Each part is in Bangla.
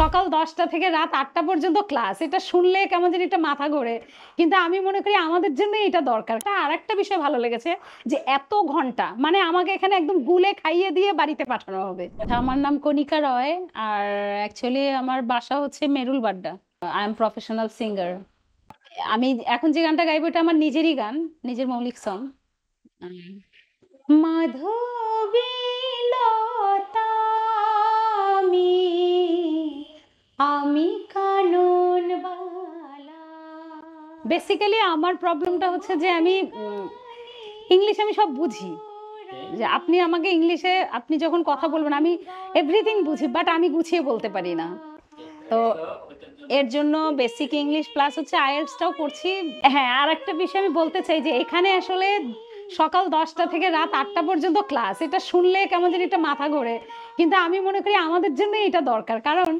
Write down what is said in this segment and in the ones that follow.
সকাল 10টা থেকে রাত 8টা পর্যন্ত ক্লাস। এটা শুনলে কেমন জানি একটা মাথা ঘোরে। কিন্তু আমি মনে করি আমাদের জন্য এটা দরকার। আরেকটা বিষয় ভালো লেগেছে যে এত ঘন্টা মানে আমাকে এখানে একদম গুলে খাইয়ে দিয়ে বাড়িতে পাঠানো হবে। আমার নাম কণিকা রয় আর অ্যাকচুয়ালি আমার বাসা হচ্ছে Merul Badda. I am professional singer. আমি এখন যে গানটা গাইবো এটা আমার নিজেরই গান, নিজের মৌলিক সং। মাধবীলতা আমি কানন বালা। বেসিক্যালি আমার প্রবলেমটা হচ্ছে যে আমি ইংলিশ আমি সব বুঝি। যে আপনি আমাকে ইংলিশে আপনি যখন কথা বলবেন আমি এভরিথিং বুঝি, বাট আমি গুছিয়ে বলতে পারি না। তো এর জন্য বেসিক ইংলিশ প্লাস হচ্ছে আইএলটিএসটাও করছি। হ্যাঁ, আর একটা বিষয় আমি বলতে চাই যে এখানে আসলে সকাল 10টা থেকে রাত 8টা পর্যন্ত ক্লাস। এটা শুনলে কেমন জানি একটা মাথা ঘোরে। কিন্তু আমি মনে করি আমাদের জন্য এটা দরকার। কারণ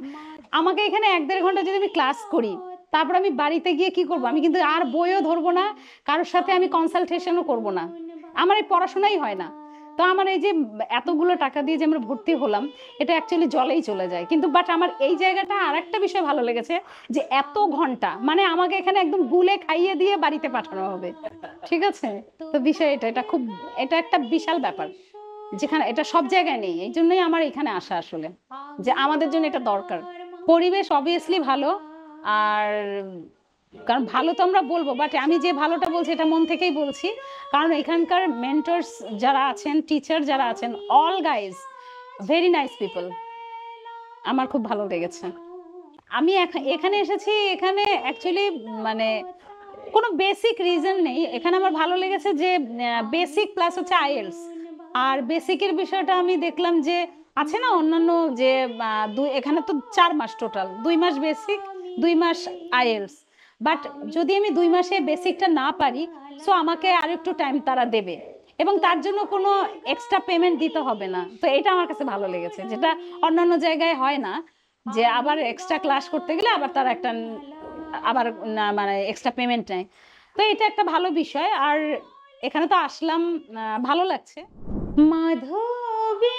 আমাকে এখানে 1-1.5 ঘন্টা যদি আমি ক্লাস করি, তারপর আমি বাড়িতে গিয়ে কি করব? আমি কিন্তু আর বইও ধরবো না, কারোর সাথে আমি কনসালটেশনও করব না। আমার এই পড়াশোনাই হয় না। তো আমার এই যে এতগুলো টাকা দিয়ে যে আমরা ভর্তি হলাম, এটা অ্যাকচুয়ালি জলেই চলে যায়। কিন্তু বাট আমার এই জায়গাটা আরেকটা বিষয় ভালো লেগেছে যে এত ঘন্টা মানে আমাকে এখানে একদম গুলে খাইয়ে দিয়ে বাড়িতে পাঠানো হবে। ঠিক আছে? তো বিষয় এটা খুব এটা একটা বিশাল ব্যাপার। যেখানে এটা সব জায়গায় নেই। এই জন্যই আমার এখানে আসা আসলে। যে আমাদের জন্য এটা দরকার। পরিবেশ অবভিয়াসলি ভালো। আর কারণ ভালো তো আমরা বলবো, বাট আমি যে ভালোটা বলছি এটা মন থেকেই বলছি। কারণ এখানকার মেন্টরস যারা আছেন, টিচার যারা আছেন, all guys very nice people. আমার খুব ভালো লেগেছে। আমি এখানে এসেছি, এখানে অ্যাকচুয়ালি মানে কোনো বেসিক রিজন নেই। এখানে আমার ভালো লেগেছে যে বেসিক প্লাস হচ্ছে আইএলটিএস। আর বেসিকের বিষয়টা আমি দেখলাম যে আছে না অন্যান্য যে এখানে তো 4 মাস টোটাল, 2 মাস বেসিক, 2 মাস আইএলটিএস। বাট যদি আমি 2 মাসে বেসিকটা না পারি, সো আমাকে আর একটু টাইম তারা দেবে এবং তার জন্য কোনো এক্সট্রা পেমেন্ট দিতে হবে না। তো এটা আমার কাছে ভালো লেগেছে, যেটা অন্যান্য জায়গায় হয় না, যে আবার এক্সট্রা ক্লাস করতে গেলে আবার তারা একটা আবার না মানে এক্সট্রা পেমেন্ট নেয়। তো এটা একটা ভালো বিষয়। আর এখানে তো আসলাম, ভালো লাগছে। মাধবীলতা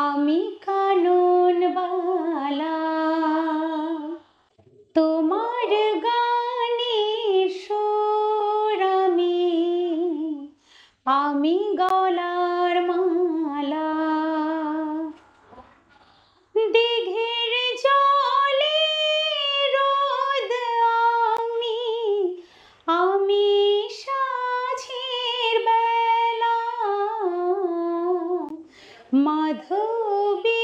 আমি কানন বালা, তোমার গানের সুর আমি গলার মালা, দিঘির জলে রোদ আমি সাঁঝের বেলা, মাধবী